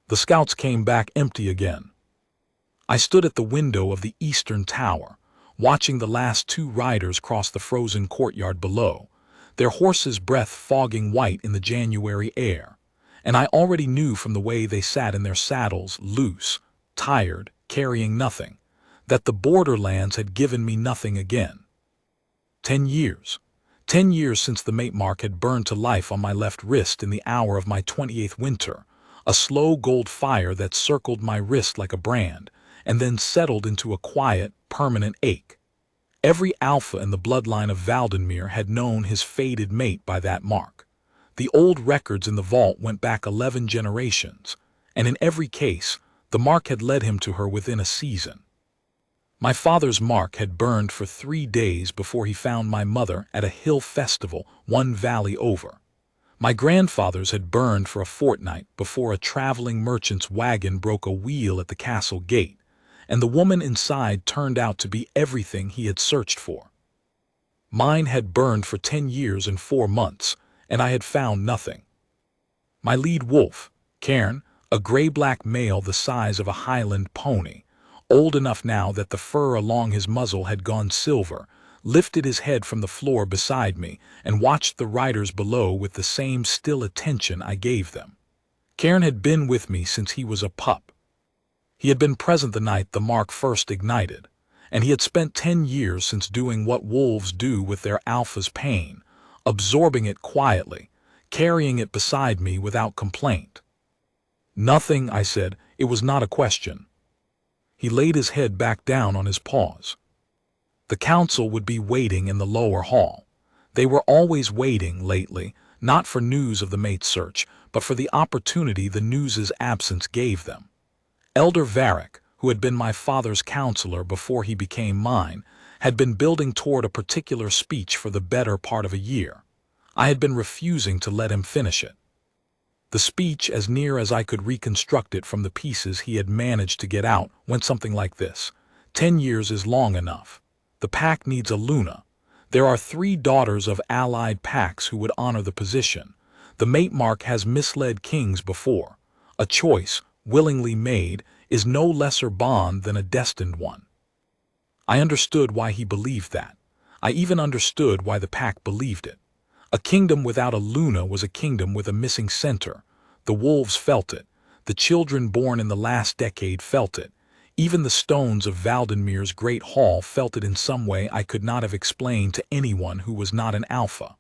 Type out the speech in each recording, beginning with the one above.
The scouts came back empty again. I stood at the window of the eastern tower, watching the last two riders cross the frozen courtyard below, their horses' breath fogging white in the January air, and I already knew from the way they sat in their saddles, loose, tired, carrying nothing, that the borderlands had given me nothing again. 10 years. 10 years since the mate mark had burned to life on my left wrist in the hour of my 28th winter, a slow gold fire that circled my wrist like a brand, and then settled into a quiet, permanent ache. Every alpha in the bloodline of Valdenmere had known his fated mate by that mark. The old records in the vault went back 11 generations, and in every case, the mark had led him to her within a season. My father's mark had burned for 3 days before he found my mother at a hill festival 1 valley over. My grandfather's had burned for a fortnight before a traveling merchant's wagon broke a wheel at the castle gate, and the woman inside turned out to be everything he had searched for. Mine had burned for 10 years and 4 months, and I had found nothing. My lead wolf, Cairn, a gray-black male the size of a Highland pony, old enough now that the fur along his muzzle had gone silver, lifted his head from the floor beside me and watched the riders below with the same still attention I gave them. Cairn had been with me since he was a pup. He had been present the night the mark first ignited, and he had spent 10 years since doing what wolves do with their alpha's pain, absorbing it quietly, carrying it beside me without complaint. Nothing, I said. It was not a question. He laid his head back down on his paws. The council would be waiting in the lower hall. They were always waiting lately, not for news of the mate search, but for the opportunity the news's absence gave them. Elder Varick, who had been my father's counselor before he became mine, had been building toward a particular speech for the better part of a year. I had been refusing to let him finish it. The speech, as near as I could reconstruct it from the pieces he had managed to get out, went something like this. 10 years is long enough. The pack needs a Luna. There are 3 daughters of allied packs who would honor the position. The mate mark has misled kings before. A choice, willingly made, is no lesser bond than a destined one. I understood why he believed that. I even understood why the pack believed it. A kingdom without a Luna was a kingdom with a missing center. The wolves felt it. The children born in the last decade felt it. Even the stones of Valdenmere's great hall felt it in some way I could not have explained to anyone who was not an alpha.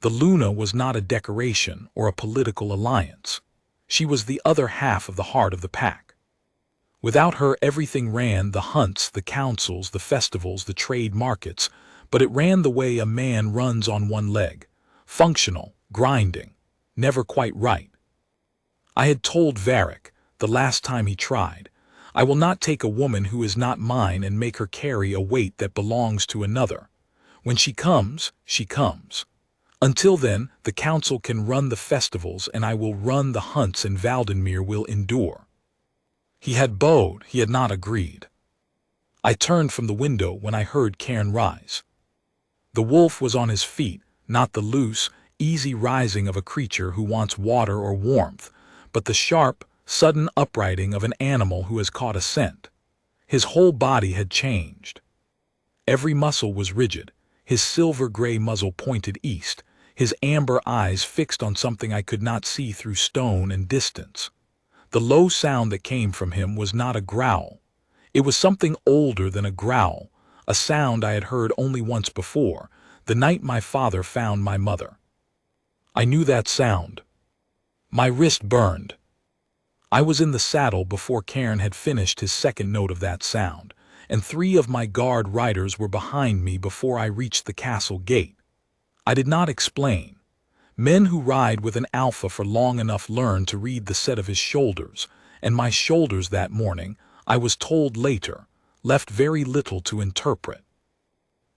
The Luna was not a decoration or a political alliance. She was the other half of the heart of the pack. Without her, everything ran: the hunts, the councils, the festivals, the trade markets, but it ran the way a man runs on one leg. Functional, grinding, never quite right. I had told Varick, the last time he tried, I will not take a woman who is not mine and make her carry a weight that belongs to another. When she comes, she comes. Until then, the council can run the festivals and I will run the hunts and Valdenmere will endure. He had bowed, he had not agreed. I turned from the window when I heard Cairn rise. The wolf was on his feet, not the loose, easy rising of a creature who wants water or warmth, but the sharp, sudden uprighting of an animal who has caught a scent. His whole body had changed. Every muscle was rigid, his silver-gray muzzle pointed east, his amber eyes fixed on something I could not see through stone and distance. The low sound that came from him was not a growl. It was something older than a growl, a sound I had heard only once before, the night my father found my mother. I knew that sound. My wrist burned. I was in the saddle before Cairn had finished his second note of that sound, and 3 of my guard riders were behind me before I reached the castle gate. I did not explain. Men who ride with an alpha for long enough learn to read the set of his shoulders, and my shoulders that morning, I was told later, left very little to interpret.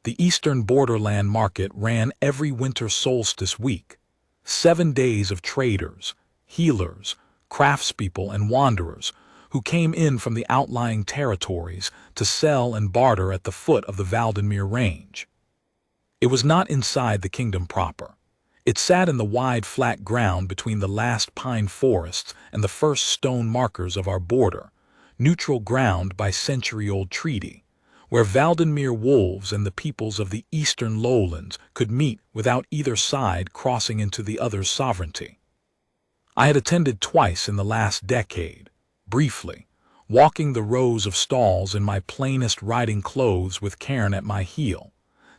The eastern borderland market ran every winter solstice week. 7 days of traders, healers, craftspeople, and wanderers who came in from the outlying territories to sell and barter at the foot of the Valdenmere range. It was not inside the kingdom proper. It sat in the wide flat ground between the last pine forests and the first stone markers of our border, neutral ground by century-old treaty, where Valdemir wolves and the peoples of the eastern lowlands could meet without either side crossing into the other's sovereignty. I had attended twice in the last decade, briefly, walking the rows of stalls in my plainest riding clothes with Cairn at my heel,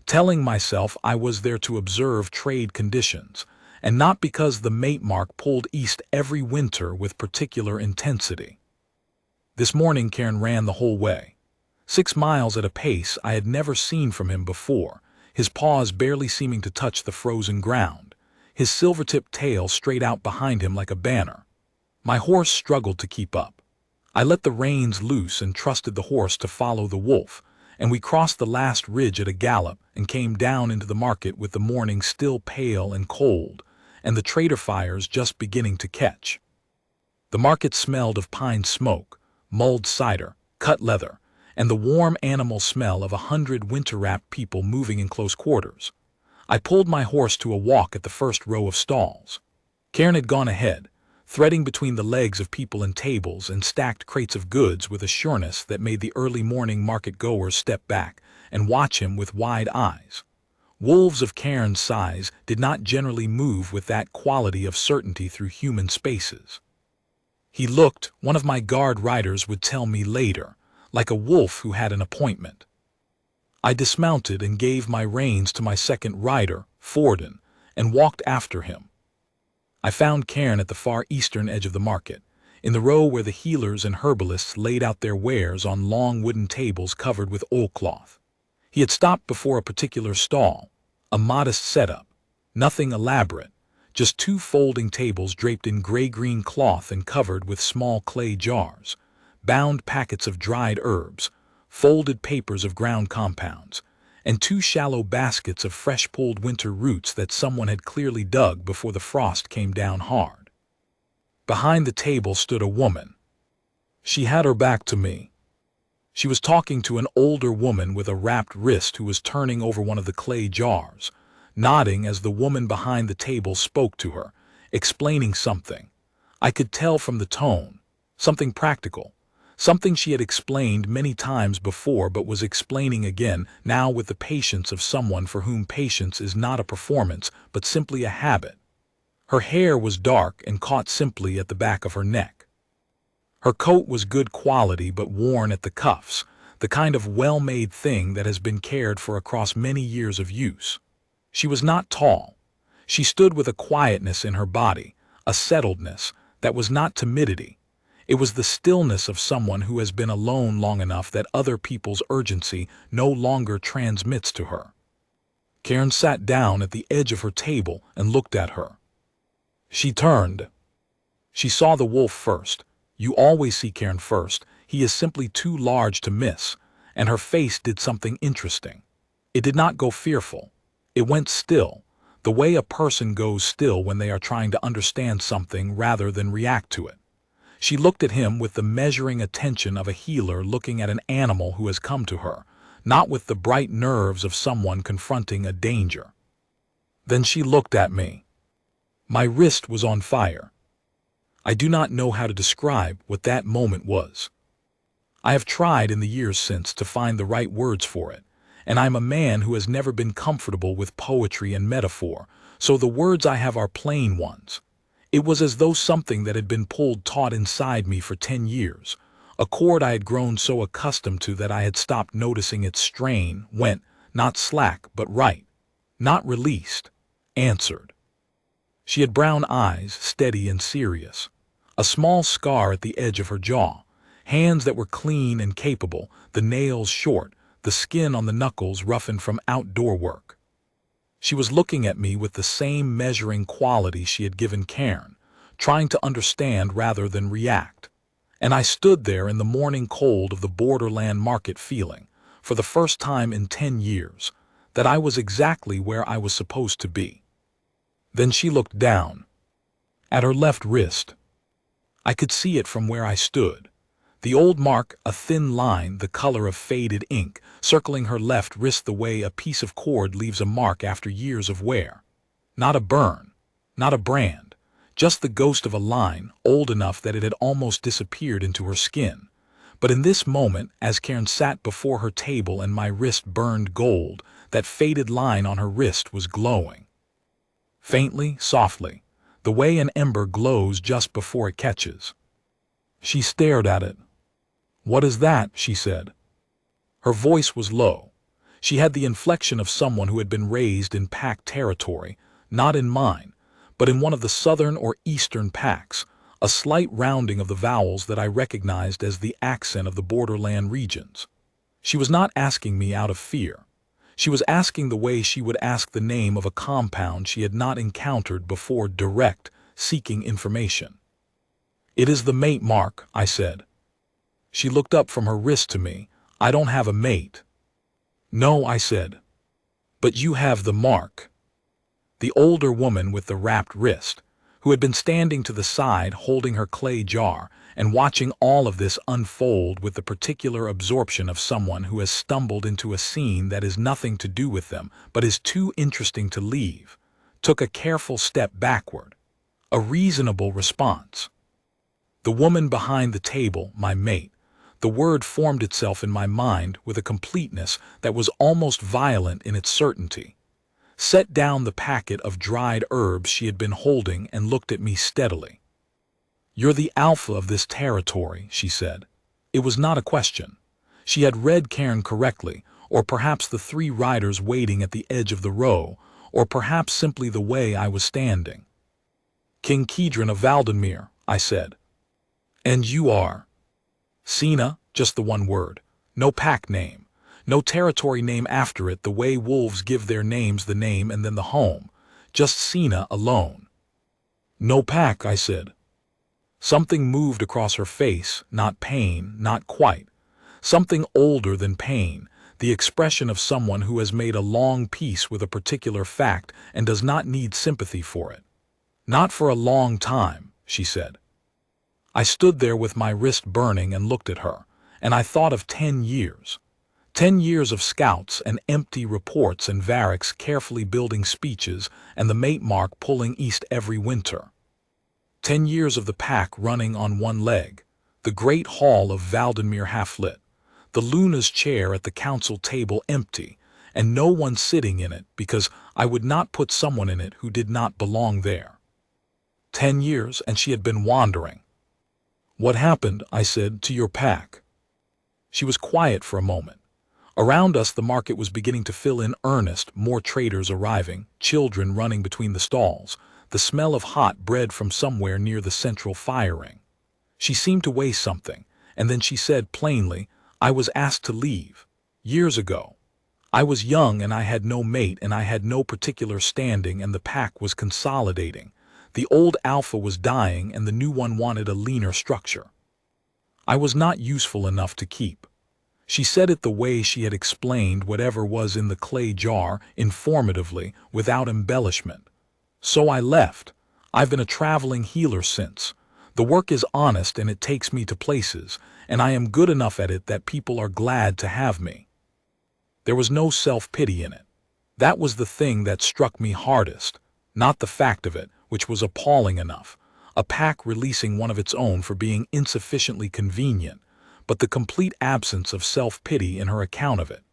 telling myself I was there to observe trade conditions, and not because the mate mark pulled east every winter with particular intensity. This morning Cairn ran the whole way, 6 miles at a pace I had never seen from him before, his paws barely seeming to touch the frozen ground, his silver-tipped tail straight out behind him like a banner. My horse struggled to keep up. I let the reins loose and trusted the horse to follow the wolf, and we crossed the last ridge at a gallop and came down into the market with the morning still pale and cold, and the trader fires just beginning to catch. The market smelled of pine smoke, mulled cider, cut leather, and the warm animal smell of 100 winter-wrapped people moving in close quarters. I pulled my horse to a walk at the first row of stalls. Cairn had gone ahead, threading between the legs of people and tables and stacked crates of goods with a sureness that made the early morning market-goers step back and watch him with wide eyes. Wolves of Cairn's size did not generally move with that quality of certainty through human spaces. He looked, one of my guard riders would tell me later, like a wolf who had an appointment. I dismounted and gave my reins to my second rider, Forden, and walked after him. I found Cairn at the far eastern edge of the market, in the row where the healers and herbalists laid out their wares on long wooden tables covered with oilcloth. He had stopped before a particular stall, a modest setup, nothing elaborate, just 2 folding tables draped in gray-green cloth and covered with small clay jars, bound packets of dried herbs, folded papers of ground compounds, and 2 shallow baskets of fresh-pulled winter roots that someone had clearly dug before the frost came down hard. Behind the table stood a woman. She had her back to me. She was talking to an older woman with a wrapped wrist who was turning over one of the clay jars, nodding as the woman behind the table spoke to her, explaining something. I could tell from the tone, something practical. Something she had explained many times before but was explaining again, now with the patience of someone for whom patience is not a performance but simply a habit. Her hair was dark and caught simply at the back of her neck. Her coat was good quality but worn at the cuffs, the kind of well-made thing that has been cared for across many years of use. She was not tall. She stood with a quietness in her body, a settledness, that was not timidity. It was the stillness of someone who has been alone long enough that other people's urgency no longer transmits to her. Cairn sat down at the edge of her table and looked at her. She turned. She saw the wolf first. You always see Cairn first. He is simply too large to miss, and her face did something interesting. It did not go fearful. It went still, the way a person goes still when they are trying to understand something rather than react to it. She looked at him with the measuring attention of a healer looking at an animal who has come to her, not with the bright nerves of someone confronting a danger. Then she looked at me. My wrist was on fire. I do not know how to describe what that moment was. I have tried in the years since to find the right words for it, and I am a man who has never been comfortable with poetry and metaphor, so the words I have are plain ones. It was as though something that had been pulled taut inside me for 10 years, a cord I had grown so accustomed to that I had stopped noticing its strain, went, not slack but right, not released, answered. She had brown eyes, steady and serious, a small scar at the edge of her jaw, hands that were clean and capable, the nails short, the skin on the knuckles roughened from outdoor work. She was looking at me with the same measuring quality she had given Cairn, trying to understand rather than react. And I stood there in the morning cold of the borderland market feeling, for the first time in 10 years, that I was exactly where I was supposed to be. Then she looked down, at her left wrist. I could see it from where I stood. The old mark, a thin line the color of faded ink, circling her left wrist the way a piece of cord leaves a mark after years of wear. Not a burn, not a brand, just the ghost of a line old enough that it had almost disappeared into her skin. But in this moment, as Karen sat before her table and my wrist burned gold, that faded line on her wrist was glowing. Faintly, softly, the way an ember glows just before it catches. She stared at it. "What is that?" she said. Her voice was low. She had the inflection of someone who had been raised in pack territory, not in mine, but in one of the southern or eastern packs, a slight rounding of the vowels that I recognized as the accent of the borderland regions. She was not asking me out of fear. She was asking the way she would ask the name of a compound she had not encountered before, direct, seeking information. "It is the mate mark," I said. She looked up from her wrist to me. "I don't have a mate." "No," I said. "But you have the mark." The older woman with the wrapped wrist, who had been standing to the side holding her clay jar and watching all of this unfold with the particular absorption of someone who has stumbled into a scene that is nothing to do with them but is too interesting to leave, took a careful step backward. A reasonable response. The woman behind the table, my mate, the word formed itself in my mind with a completeness that was almost violent in its certainty. Set down the packet of dried herbs she had been holding and looked at me steadily. "You're the alpha of this territory," she said. It was not a question. She had read Karen correctly, or perhaps the three riders waiting at the edge of the row, or perhaps simply the way I was standing. "King Kedron of Valdemir," I said. "And you are?" "Sina," just the one word. No pack name. No territory name after it the way wolves give their names the name and then the home. Just Sina alone. "No pack," I said. Something moved across her face, not pain, not quite. Something older than pain, the expression of someone who has made a long peace with a particular fact and does not need sympathy for it. "Not for a long time," she said. I stood there with my wrist burning and looked at her, and I thought of 10 years. 10 years of scouts and empty reports and Variks carefully building speeches and the mate mark pulling east every winter. 10 years of the pack running on one leg, the great hall of Valdemir half-lit, the Luna's chair at the council table empty, and no one sitting in it because I would not put someone in it who did not belong there. 10 years and she had been wandering. "What happened," I said, "to your pack?" She was quiet for a moment. Around us the market was beginning to fill in earnest, more traders arriving, children running between the stalls, the smell of hot bread from somewhere near the central firing. She seemed to weigh something, and then she said plainly, "I was asked to leave. Years ago. I was young and I had no mate and I had no particular standing and the pack was consolidating. The old alpha was dying and the new one wanted a leaner structure. I was not useful enough to keep." She said it the way she had explained whatever was in the clay jar, informatively, without embellishment. "So I left. I've been a traveling healer since. The work is honest and it takes me to places, and I am good enough at it that people are glad to have me." There was no self-pity in it. That was the thing that struck me hardest, not the fact of it, which was appalling enough, a pack releasing one of its own for being insufficiently convenient, but the complete absence of self-pity in her account of it.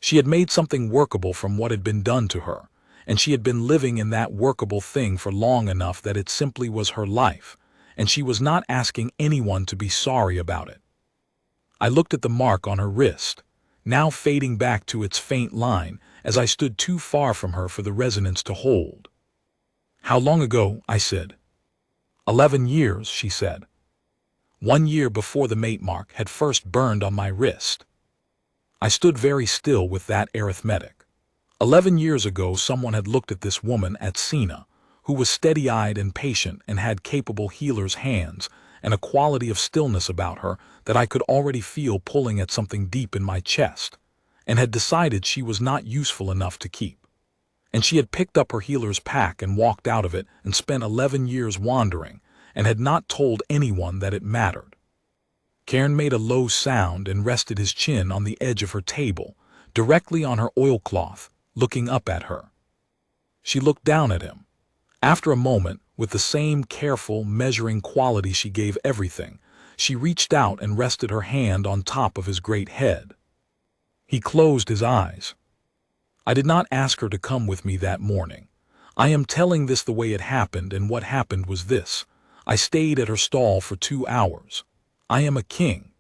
She had made something workable from what had been done to her, and she had been living in that workable thing for long enough that it simply was her life, and she was not asking anyone to be sorry about it. I looked at the mark on her wrist, now fading back to its faint line as I stood too far from her for the resonance to hold. "How long ago?" I said. 11 years, she said. 1 year before the mate mark had first burned on my wrist. I stood very still with that arithmetic. 11 years ago someone had looked at this woman at Sina, who was steady-eyed and patient and had capable healer's hands and a quality of stillness about her that I could already feel pulling at something deep in my chest, and had decided she was not useful enough to keep. And she had picked up her healer's pack and walked out of it and spent 11 years wandering, and had not told anyone that it mattered. Karen made a low sound and rested his chin on the edge of her table, directly on her oilcloth, looking up at her. She looked down at him. After a moment, with the same careful, measuring quality she gave everything, she reached out and rested her hand on top of his great head. He closed his eyes. I did not ask her to come with me that morning. I am telling this the way it happened, and what happened was this. I stayed at her stall for 2 hours. I am a king.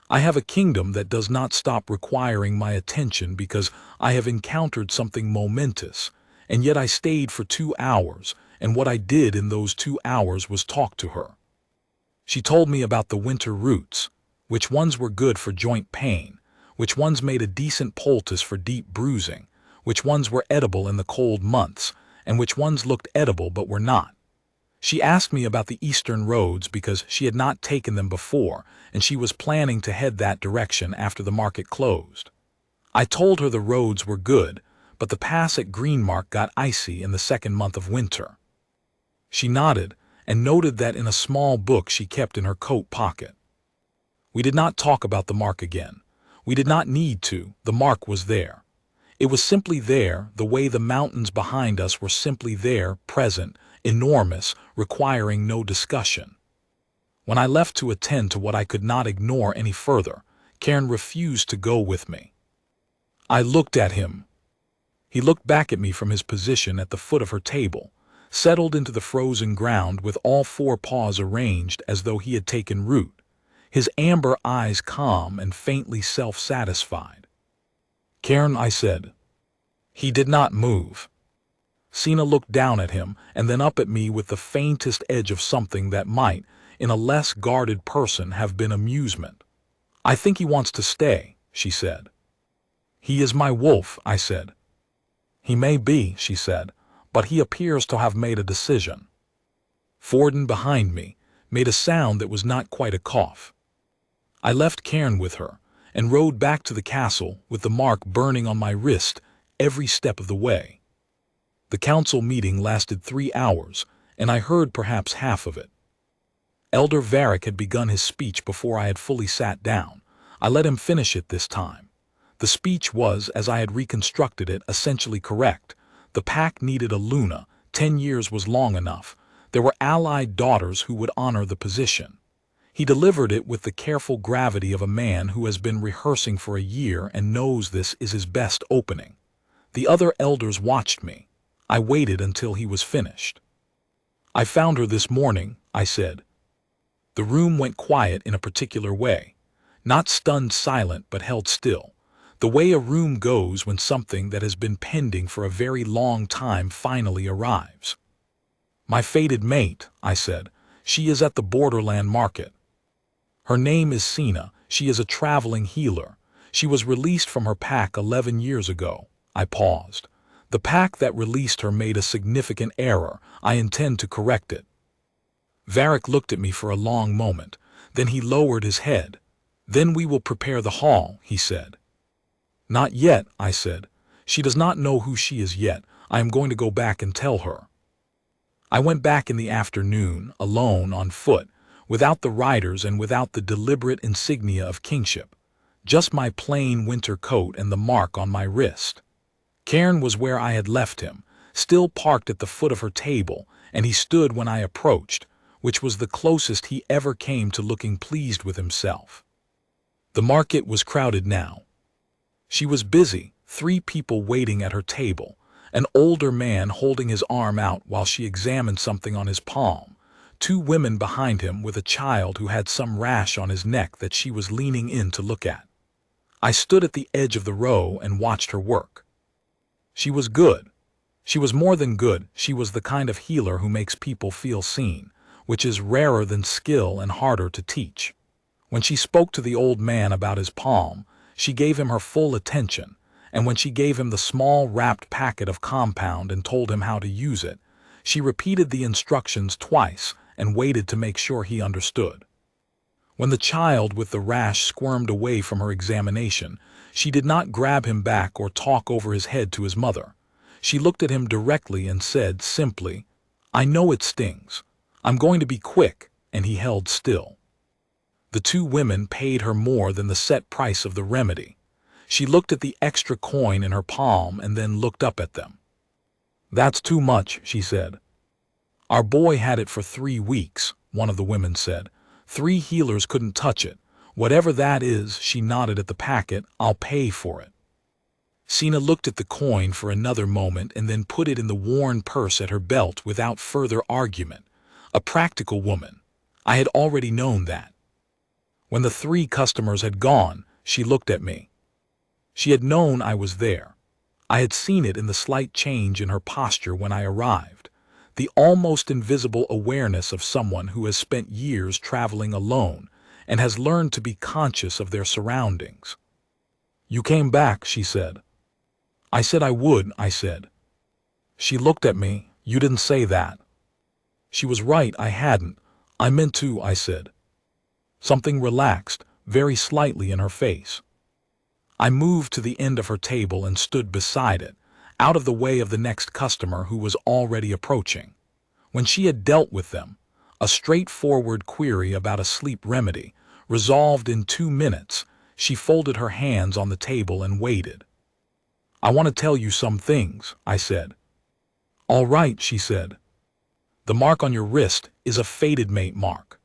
I have a kingdom that does not stop requiring my attention because I have encountered something momentous, and yet I stayed for 2 hours, and what I did in those 2 hours was talk to her. She told me about the winter roots, which ones were good for joint pain, which ones made a decent poultice for deep bruising, which ones were edible in the cold months, and which ones looked edible but were not. She asked me about the eastern roads because she had not taken them before, and she was planning to head that direction after the market closed. I told her the roads were good, but the pass at Greenmark got icy in the second month of winter. She nodded and noted that in a small book she kept in her coat pocket. We did not talk about the mark again. We did not need to. The mark was there. It was simply there, the way the mountains behind us were simply there, present, enormous, requiring no discussion. When I left to attend to what I could not ignore any further, Karen refused to go with me. I looked at him. He looked back at me from his position at the foot of her table, settled into the frozen ground with all 4 paws arranged as though he had taken root, his amber eyes calm and faintly self-satisfied. "Karen," I said. He did not move. Sina looked down at him and then up at me with the faintest edge of something that might, in a less guarded person, have been amusement. "I think he wants to stay," she said. "He is my wolf," I said. "He may be," she said, "but he appears to have made a decision." Forden, behind me, made a sound that was not quite a cough. I left Karen with her and rode back to the castle with the mark burning on my wrist every step of the way. The council meeting lasted 3 hours, and I heard perhaps half of it. Elder Varick had begun his speech before I had fully sat down. I let him finish it this time. The speech was, as I had reconstructed it, essentially correct. The pack needed a Luna. 10 years was long enough. There were allied daughters who would honor the position. He delivered it with the careful gravity of a man who has been rehearsing for a year and knows this is his best opening. The other elders watched me. I waited until he was finished. "I found her this morning," I said. The room went quiet in a particular way. Not stunned silent, but held still. The way a room goes when something that has been pending for a very long time finally arrives. "My fated mate," I said. "She is at the borderland market. Her name is Sina. She is a traveling healer. She was released from her pack 11 years ago." I paused. "The pack that released her made a significant error. I intend to correct it." Varick looked at me for a long moment. Then he lowered his head. "Then we will prepare the hall," he said. "Not yet," I said. "She does not know who she is yet. I am going to go back and tell her." I went back in the afternoon, alone, on foot, without the riders and without the deliberate insignia of kingship. Just my plain winter coat and the mark on my wrist. Cairn was where I had left him, still parked at the foot of her table, and he stood when I approached, which was the closest he ever came to looking pleased with himself. The market was crowded now. She was busy, 3 people waiting at her table, an older man holding his arm out while she examined something on his palm, 2 women behind him with a child who had some rash on his neck that she was leaning in to look at. I stood at the edge of the row and watched her work. She was good. She was more than good. She was the kind of healer who makes people feel seen, which is rarer than skill and harder to teach. When she spoke to the old man about his palm, she gave him her full attention, and when she gave him the small wrapped packet of compound and told him how to use it, she repeated the instructions twice and waited to make sure he understood. When the child with the rash squirmed away from her examination, she did not grab him back or talk over his head to his mother. She looked at him directly and said simply, "I know it stings. I'm going to be quick," and he held still. The 2 women paid her more than the set price of the remedy. She looked at the extra coin in her palm and then looked up at them. That's too much, she said. Our boy had it for 3 weeks, one of the women said. 3 healers couldn't touch it. Whatever that is, she nodded at the packet, I'll pay for it. Sina looked at the coin for another moment and then put it in the worn purse at her belt without further argument. A practical woman. I had already known that. When the 3 customers had gone, she looked at me. She had known I was there. I had seen it in the slight change in her posture when I arrived, the almost invisible awareness of someone who has spent years traveling alone and has learned to be conscious of their surroundings. You came back, she said. I said I would, I said. She looked at me. You didn't say that. She was right, I hadn't. I meant to, I said. Something relaxed, very slightly in her face. I moved to the end of her table and stood beside it, out of the way of the next customer who was already approaching. When she had dealt with them, a straightforward query about a sleep remedy, resolved in 2 minutes, she folded her hands on the table and waited. I want to tell you some things, I said. All right, she said. The mark on your wrist is a fated mate mark.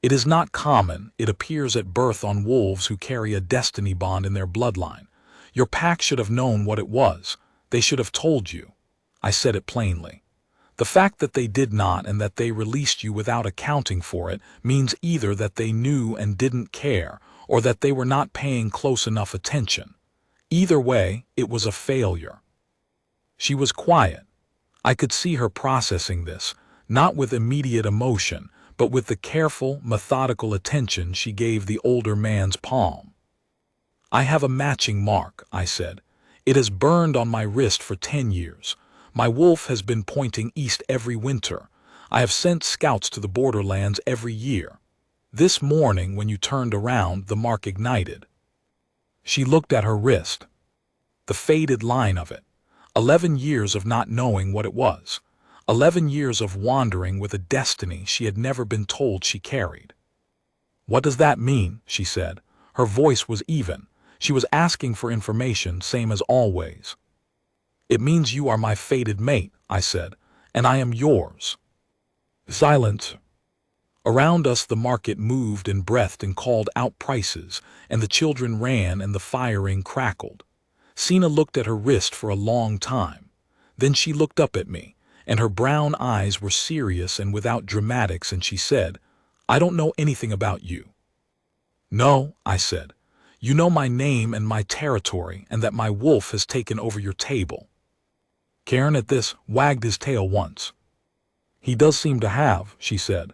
It is not common. It appears at birth on wolves who carry a destiny bond in their bloodline. Your pack should have known what it was. They should have told you. I said it plainly. The fact that they did not and that they released you without accounting for it means either that they knew and didn't care or that they were not paying close enough attention. Either way, it was a failure. She was quiet. I could see her processing this, not with immediate emotion, but with the careful, methodical attention she gave the older man's palm. I have a matching mark, I said. It has burned on my wrist for 10 years. My wolf has been pointing east every winter. I have sent scouts to the borderlands every year. This morning, when you turned around, the mark ignited. She looked at her wrist. The faded line of it. 11 years of not knowing what it was. 11 years of wandering with a destiny she had never been told she carried. What does that mean? She said. Her voice was even. She was asking for information, same as always. It means you are my fated mate, I said, and I am yours. Silence. Around us the market moved and breathed and called out prices, and the children ran and the firing crackled. Sina looked at her wrist for a long time. Then she looked up at me, and her brown eyes were serious and without dramatics, and she said, I don't know anything about you. No, I said. You know my name and my territory, and that my wolf has taken over your table. Karen at this wagged his tail once. He does seem to have, she said.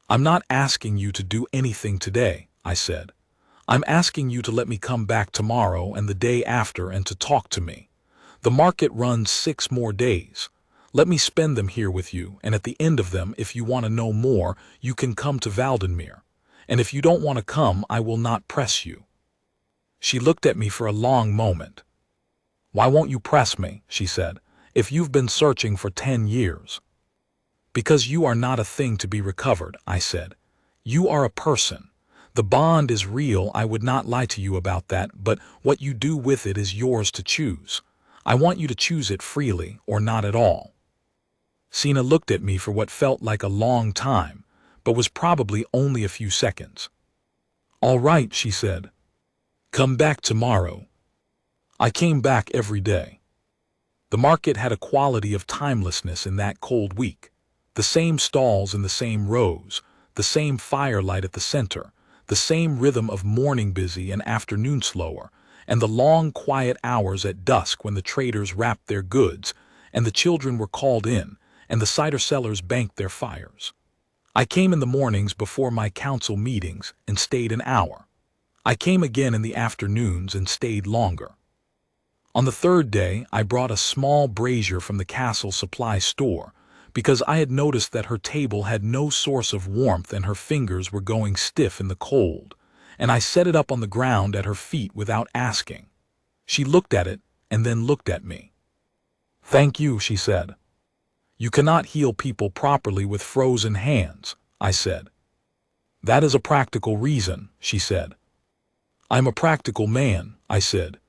I'm not asking you to do anything today, I said. I'm asking you to let me come back tomorrow and the day after and to talk to me. The market runs 6 more days. Let me spend them here with you, and at the end of them, if you want to know more, you can come to Valdenmere. And if you don't want to come, I will not press you. She looked at me for a long moment. Why won't you press me, she said, if you've been searching for 10 years? Because you are not a thing to be recovered, I said. You are a person. The bond is real, I would not lie to you about that, but what you do with it is yours to choose. I want you to choose it freely or not at all. Sina looked at me for what felt like a long time, but was probably only a few seconds. All right, she said. Come back tomorrow. I came back every day. The market had a quality of timelessness in that cold week. The same stalls in the same rows, the same firelight at the center, the same rhythm of morning busy and afternoon slower, and the long quiet hours at dusk when the traders wrapped their goods, and the children were called in, and the cider sellers banked their fires. I came in the mornings before my council meetings and stayed an hour. I came again in the afternoons and stayed longer. On the 3rd day, I brought a small brazier from the castle supply store, because I had noticed that her table had no source of warmth and her fingers were going stiff in the cold, and I set it up on the ground at her feet without asking. She looked at it and then looked at me. Thank you, she said. You cannot heal people properly with frozen hands, I said. That is a practical reason, she said. I'm a practical man, I said.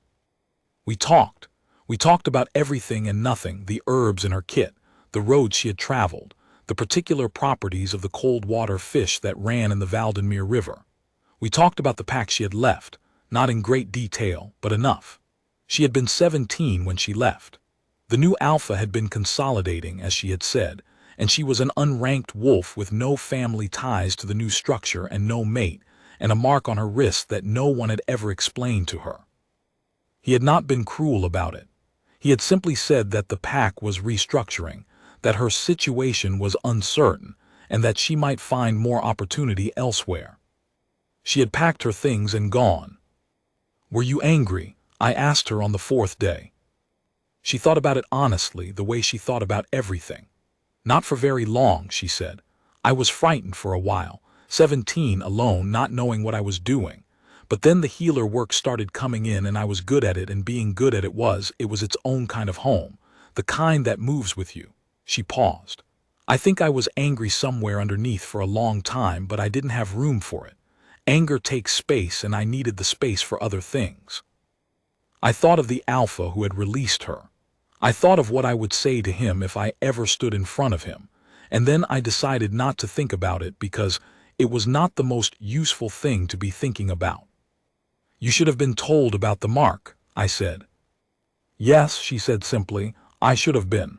We talked. We talked about everything and nothing, the herbs in her kit, the roads she had traveled, the particular properties of the cold water fish that ran in the Valdenmere River. We talked about the pack she had left, not in great detail, but enough. She had been 17 when she left. The new alpha had been consolidating, as she had said, and she was an unranked wolf with no family ties to the new structure and no mate, and a mark on her wrist that no one had ever explained to her. He had not been cruel about it. He had simply said that the pack was restructuring, that her situation was uncertain, and that she might find more opportunity elsewhere. She had packed her things and gone. "Were you angry?" I asked her on the 4th day. She thought about it honestly, the way she thought about everything. "Not for very long," she said. "I was frightened for a while, 17 alone, not knowing what I was doing. But then the healer work started coming in and I was good at it, and being good at it was its own kind of home, the kind that moves with you." She paused. "I think I was angry somewhere underneath for a long time, but I didn't have room for it. Anger takes space and I needed the space for other things." I thought of the alpha who had released her. I thought of what I would say to him if I ever stood in front of him, and then I decided not to think about it because it was not the most useful thing to be thinking about. "You should have been told about the mark," I said. "Yes," she said simply, "I should have been."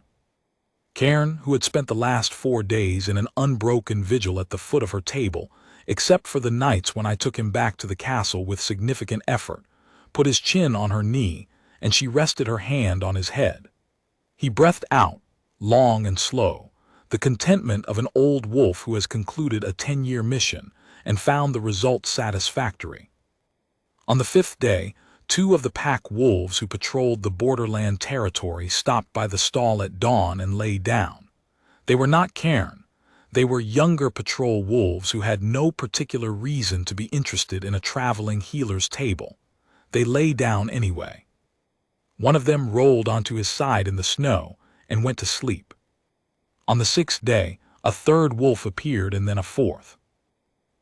Cairn, who had spent the last 4 days in an unbroken vigil at the foot of her table, except for the nights when I took him back to the castle with significant effort, put his chin on her knee, and she rested her hand on his head. He breathed out, long and slow, the contentment of an old wolf who has concluded a 10-year mission and found the result satisfactory. On the 5th day, 2 of the pack wolves who patrolled the borderland territory stopped by the stall at dawn and lay down. They were not Cairn. They were younger patrol wolves who had no particular reason to be interested in a traveling healer's table. They lay down anyway. One of them rolled onto his side in the snow and went to sleep. On the 6th day, a 3rd wolf appeared and then a 4th.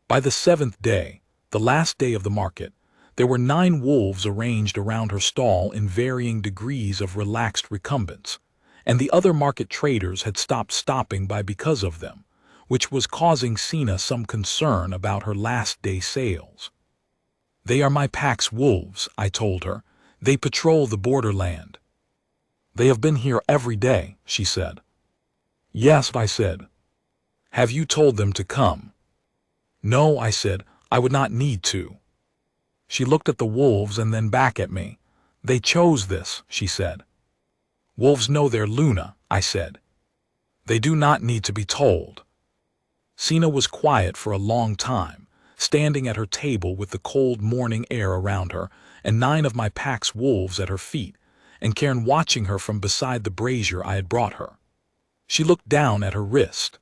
By the 7th day, the last day of the market, there were 9 wolves arranged around her stall in varying degrees of relaxed recumbence, and the other market traders had stopped stopping by because of them, which was causing Sina some concern about her last day sales. "They are my pack's wolves," I told her. "They patrol the borderland." "They have been here every day," she said. "Yes," I said. "Have you told them to come?" "No," I said. "I would not need to." She looked at the wolves and then back at me. "They chose this," she said. "Wolves know their Luna," I said. "They do not need to be told." Sina was quiet for a long time, standing at her table with the cold morning air around her and 9 of my pack's wolves at her feet, and Cairn watching her from beside the brazier I had brought her. She looked down at her wrist.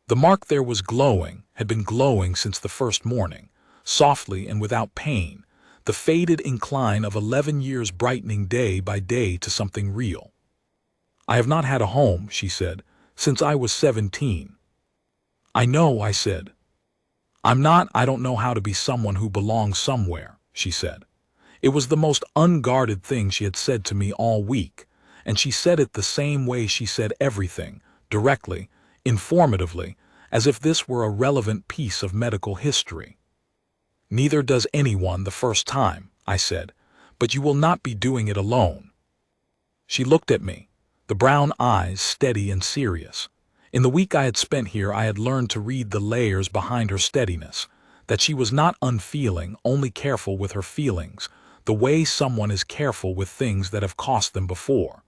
The mark there was glowing, had been glowing since the first morning, softly and without pain, the faded incline of 11 years brightening day by day to something real. "I have not had a home," she said, "since I was 17. "I know," I said. I don't know how to be someone who belongs somewhere," she said. It was the most unguarded thing she had said to me all week, and she said it the same way she said everything, directly, informatively, as if this were a relevant piece of medical history. "Neither does anyone the first time," I said, "but you will not be doing it alone." She looked at me, the brown eyes steady and serious. In the week I had spent here I had learned to read the layers behind her steadiness, that she was not unfeeling, only careful with her feelings, the way someone is careful with things that have cost them before.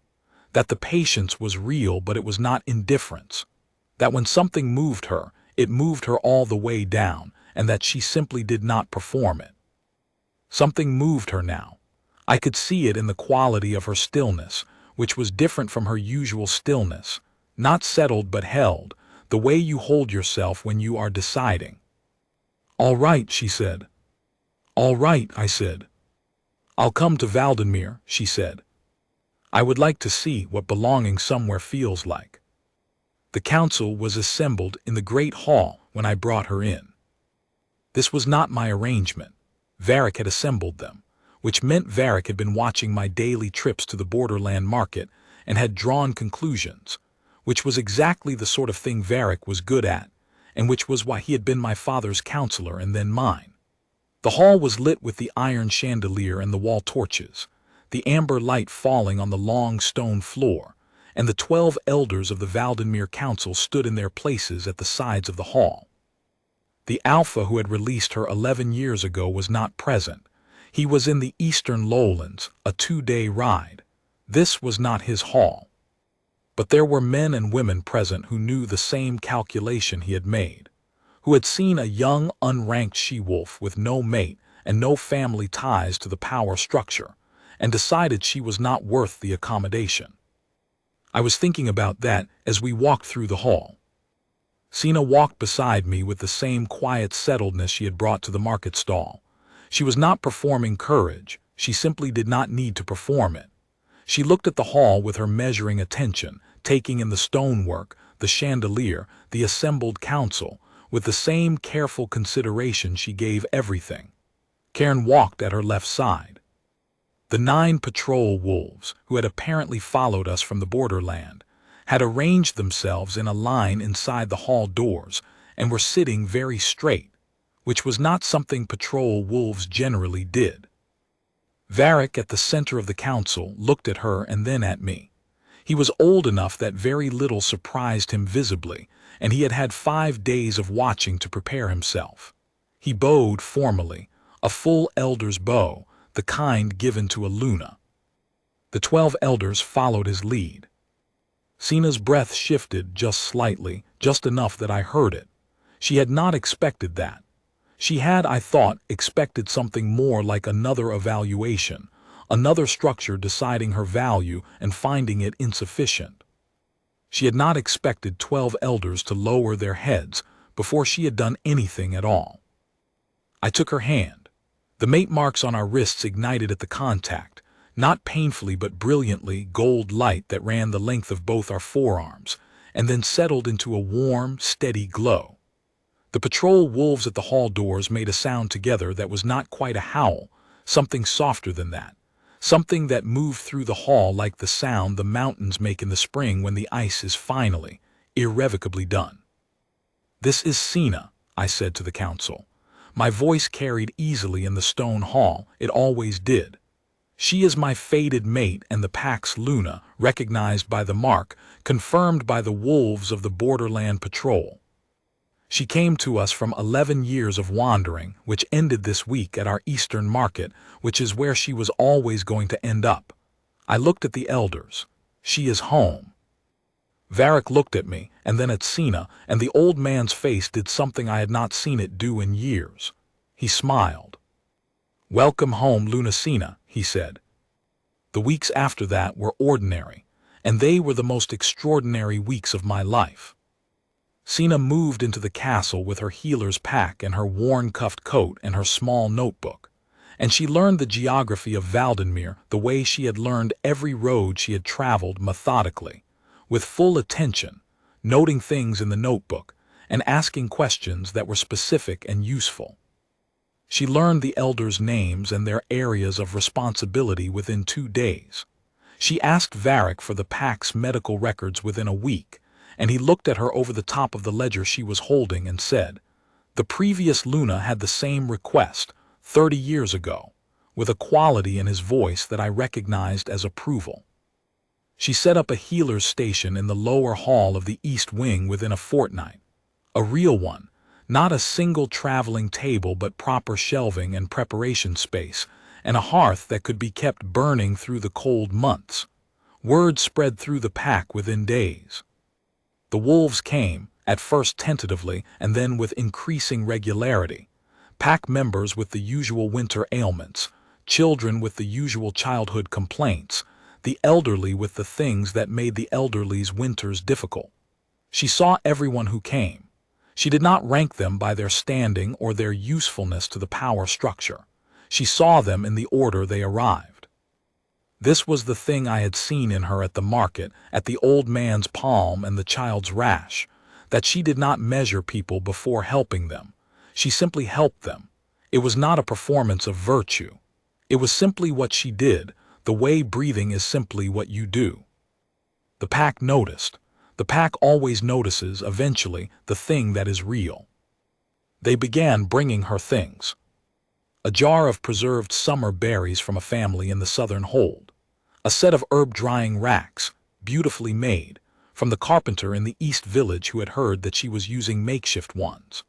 That the patience was real, but it was not indifference. That when something moved her, it moved her all the way down, and that she simply did not perform it. Something moved her now. I could see it in the quality of her stillness, which was different from her usual stillness, not settled but held, the way you hold yourself when you are deciding. "All right," she said. "All right," I said. "I'll come to Valdenmere," she said. "I would like to see what belonging somewhere feels like." The council was assembled in the great hall when I brought her in. This was not my arrangement. Varric had assembled them. which meant Varric had been watching my daily trips to the borderland market and had drawn conclusions, which was exactly the sort of thing Varric was good at, and which was why he had been my father's counselor and then mine. The hall was lit with the iron chandelier and the wall torches, the amber light falling on the long stone floor, and the 12 elders of the Valdenmere Council stood in their places at the sides of the hall. The Alpha who had released her 11 years ago was not present. He was in the eastern lowlands, a 2-day ride. This was not his hall. But there were men and women present who knew the same calculation he had made, who had seen a young, unranked she-wolf with no mate and no family ties to the power structure, and decided she was not worth the accommodation. I was thinking about that as we walked through the hall. Sina walked beside me with the same quiet settledness she had brought to the market stall. She was not performing courage, she simply did not need to perform it. She looked at the hall with her measuring attention, taking in the stonework, the chandelier, the assembled council, with the same careful consideration she gave everything. Cairn walked at her left side. The 9 patrol wolves, who had apparently followed us from the borderland, had arranged themselves in a line inside the hall doors and were sitting very straight, which was not something patrol wolves generally did. Varric, at the center of the council, looked at her and then at me. He was old enough that very little surprised him visibly, and he had had 5 days of watching to prepare himself. He bowed formally, a full elder's bow, the kind given to a Luna. The 12 elders followed his lead. Sina's breath shifted just slightly, just enough that I heard it. She had not expected that. She had, I thought, expected something more like another evaluation, another structure deciding her value and finding it insufficient. She had not expected 12 elders to lower their heads before she had done anything at all. I took her hand. The mate marks on our wrists ignited at the contact, not painfully but brilliantly gold light that ran the length of both our forearms, and then settled into a warm, steady glow. The patrol wolves at the hall doors made a sound together that was not quite a howl, something softer than that, something that moved through the hall like the sound the mountains make in the spring when the ice is finally, irrevocably done. "This is Sina," I said to the council. My voice carried easily in the stone hall, it always did. "She is my fated mate and the pack's Luna, recognized by the mark, confirmed by the wolves of the Borderland Patrol. She came to us from 11 years of wandering, which ended this week at our eastern market, which is where she was always going to end up." I looked at the elders. "She is home." Varric looked at me, and then at Sina, and the old man's face did something I had not seen it do in years. He smiled. "Welcome home, Lunacina," he said. The weeks after that were ordinary, and they were the most extraordinary weeks of my life. Sina moved into the castle with her healer's pack and her worn cuffed coat and her small notebook, and she learned the geography of Valdenmere the way she had learned every road she had traveled methodically, with full attention, noting things in the notebook, and asking questions that were specific and useful. She learned the elders' names and their areas of responsibility within 2 days. She asked Varric for the pack's medical records within a week, and he looked at her over the top of the ledger she was holding and said, "The previous Luna had the same request 30 years ago," with a quality in his voice that I recognized as approval. She set up a healer's station in the lower hall of the East Wing within a fortnight. A real one, not a single traveling table but proper shelving and preparation space, and a hearth that could be kept burning through the cold months. Word spread through the pack within days. The wolves came, at first tentatively and then with increasing regularity. Pack members with the usual winter ailments, children with the usual childhood complaints, the elderly with the things that made the elderly's winters difficult. She saw everyone who came. She did not rank them by their standing or their usefulness to the power structure. She saw them in the order they arrived. This was the thing I had seen in her at the market, at the old man's palm and the child's rash, that she did not measure people before helping them. She simply helped them. It was not a performance of virtue. It was simply what she did, the way breathing is simply what you do. The pack noticed. The pack always notices, eventually, the thing that is real. They began bringing her things. A jar of preserved summer berries from a family in the southern hold. A set of herb-drying racks, beautifully made, from the carpenter in the East Village who had heard that she was using makeshift ones.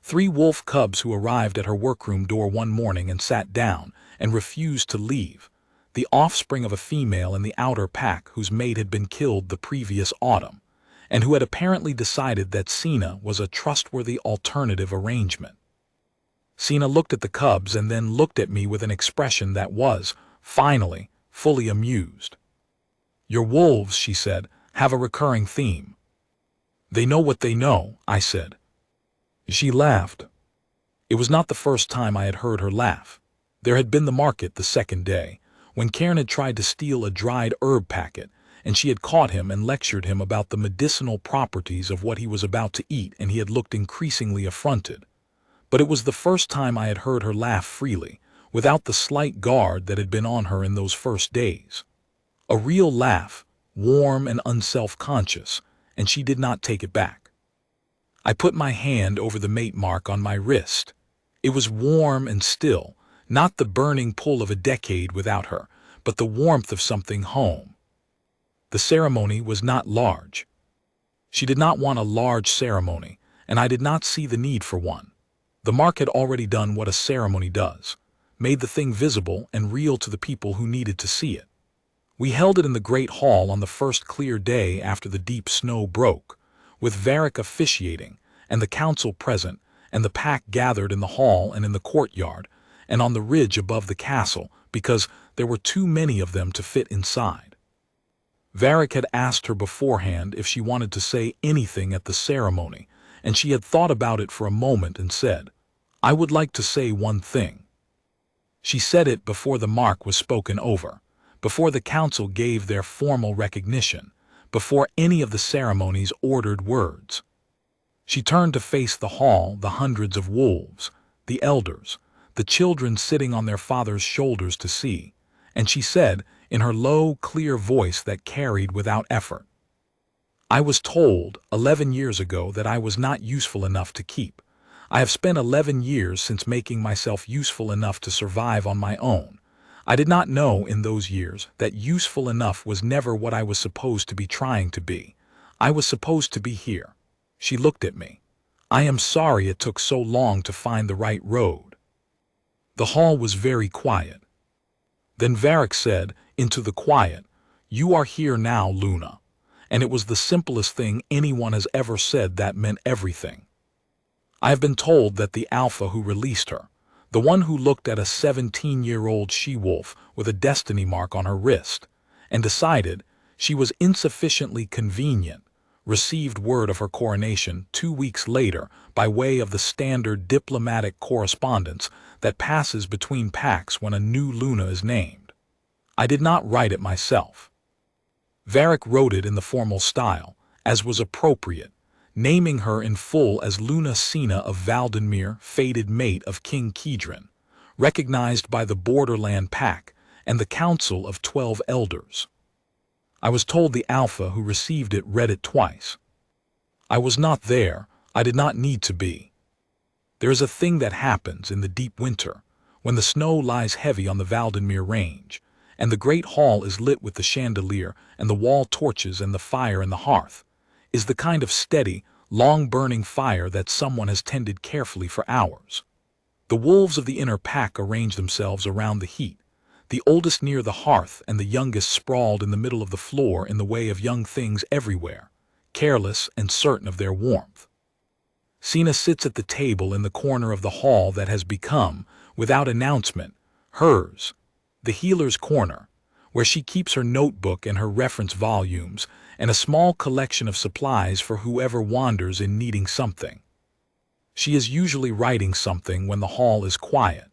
3 wolf cubs who arrived at her workroom door one morning and sat down and refused to leave, the offspring of a female in the outer pack whose mate had been killed the previous autumn, and who had apparently decided that Sina was a trustworthy alternative arrangement. Sina looked at the cubs and then looked at me with an expression that was, finally, fully amused. "Your wolves," she said, "have a recurring theme." "They know what they know," I said. She laughed. It was not the first time I had heard her laugh. There had been the market the second day, when Cairn had tried to steal a dried herb packet, and she had caught him and lectured him about the medicinal properties of what he was about to eat, and he had looked increasingly affronted. But it was the first time I had heard her laugh freely, without the slight guard that had been on her in those first days. A real laugh, warm and unself-conscious, and she did not take it back. I put my hand over the mate mark on my wrist. It was warm and still, not the burning pull of a decade without her, but the warmth of something home. The ceremony was not large. She did not want a large ceremony, and I did not see the need for one. The mark had already done what a ceremony does, made the thing visible and real to the people who needed to see it. We held it in the great hall on the first clear day after the deep snow broke, with Varric officiating, and the council present, and the pack gathered in the hall and in the courtyard, and on the ridge above the castle, because there were too many of them to fit inside. Varric had asked her beforehand if she wanted to say anything at the ceremony, and she had thought about it for a moment and said, "I would like to say one thing." She said it before the mark was spoken over, before the council gave their formal recognition, before any of the ceremony's ordered words. She turned to face the hall, the hundreds of wolves, the elders, the children sitting on their father's shoulders to see, and she said, in her low, clear voice that carried without effort, "I was told 11 years ago that I was not useful enough to keep. I have spent 11 years since making myself useful enough to survive on my own. I did not know in those years that useful enough was never what I was supposed to be trying to be. I was supposed to be here." She looked at me. "I am sorry it took so long to find the right road." The hall was very quiet. Then Varric said, into the quiet, "You are here now, Luna." And it was the simplest thing anyone has ever said that meant everything. I have been told that the alpha who released her, the one who looked at a 17-year-old she-wolf with a destiny mark on her wrist, and decided she was insufficiently convenient, received word of her coronation 2 weeks later by way of the standard diplomatic correspondence that passes between packs when a new Luna is named. I did not write it myself. Varric wrote it in the formal style, as was appropriate, naming her in full as Luna Sina of Valdenmere, fated mate of King Kedron, recognized by the borderland pack and the council of 12 elders. I was told the alpha who received it read it twice. I was not there. I did not need to be. There is a thing that happens in the deep winter, when the snow lies heavy on the Valdenmere range, and the great hall is lit with the chandelier and the wall torches and the fire in the hearth, is the kind of steady, long-burning fire that someone has tended carefully for hours. The wolves of the inner pack arrange themselves around the heat, the oldest near the hearth and the youngest sprawled in the middle of the floor in the way of young things everywhere, careless and certain of their warmth. Sina sits at the table in the corner of the hall that has become, without announcement, hers, the healer's corner, where she keeps her notebook and her reference volumes and a small collection of supplies for whoever wanders in needing something. She is usually writing something when the hall is quiet.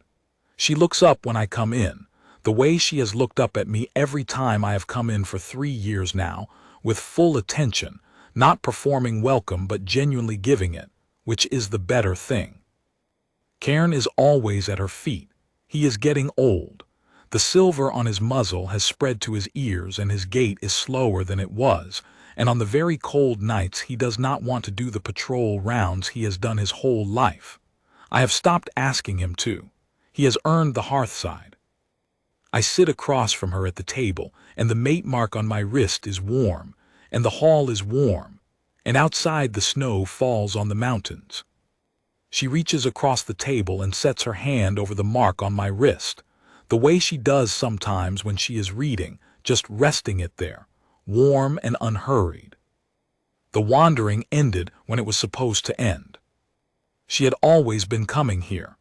She looks up when I come in, the way she has looked up at me every time I have come in for 3 years now, with full attention, not performing welcome but genuinely giving it, which is the better thing. Cairn is always at her feet. He is getting old, The silver on his muzzle has spread to his ears and his gait is slower than it was, and on the very cold nights he does not want to do the patrol rounds he has done his whole life. I have stopped asking him to. He has earned the hearthside. I sit across from her at the table, and the mate mark on my wrist is warm, and the hall is warm, and outside the snow falls on the mountains. She reaches across the table and sets her hand over the mark on my wrist, the way she does sometimes when she is reading, just resting it there, warm and unhurried. The wandering ended when it was supposed to end. She had always been coming here.